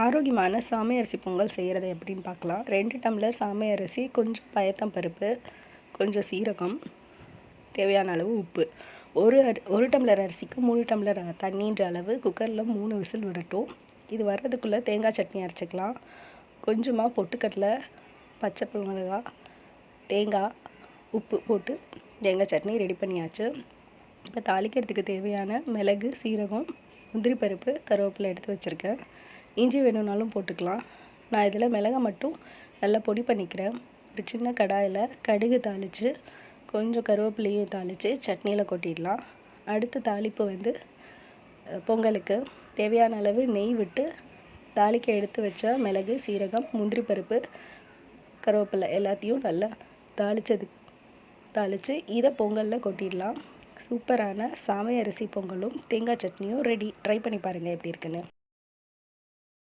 ஆரோக்கியமான சாமை அரிசி பொங்கல் செய்கிறது எப்படின்னு பார்க்கலாம். 2 டம்ளர் சாமை அரிசி, கொஞ்சம் பயத்தம் பருப்பு, கொஞ்சம் சீரகம், தேவையான அளவு உப்பு. ஒரு டம்ளர் அரிசிக்கு 3 டம்ளர் தண்ணின்ற அளவு குக்கரில் 3 விசில் விடட்டும். இது வர்றதுக்குள்ளே தேங்காய் சட்னி அரைச்சிக்கலாம். கொஞ்சமாக பொட்டுக்கடலை, பச்சை மிளகா, தேங்காய், உப்பு போட்டு தேங்காய் சட்னி ரெடி பண்ணியாச்சு. இப்போ தாளிக்கிறதுக்கு தேவையான மிளகு, சீரகம், முந்திரி பருப்பு, கருவேப்பிலை எடுத்து வச்சுருக்கேன். இஞ்சி வேணும்னாலும் போட்டுக்கலாம். நான் இதில் மிளகை மட்டும் நல்லா பொடி பண்ணிக்கிறேன். ஒரு சின்ன கடாயில் கடுகு தாளித்து கொஞ்சம் கருவேப்பிலையும் தாளித்து சட்னியில் கொட்டிடலாம். அடுத்து தாளிப்பு பொங்கலுக்கு தேவையான அளவு நெய் விட்டு தாளிக்க எடுத்து வச்ச மிளகு, சீரகம், முந்திரி பருப்பு, கருவேப்பிலை எல்லாத்தையும் நல்லா தாளித்து இதை பொங்கலில் கொட்டிடலாம். சூப்பரான சாமை அரிசி பொங்கலும் தேங்காய் சட்னியும் ரெடி. ட்ரை பண்ணி பாருங்கள் எப்படி இருக்குன்னு.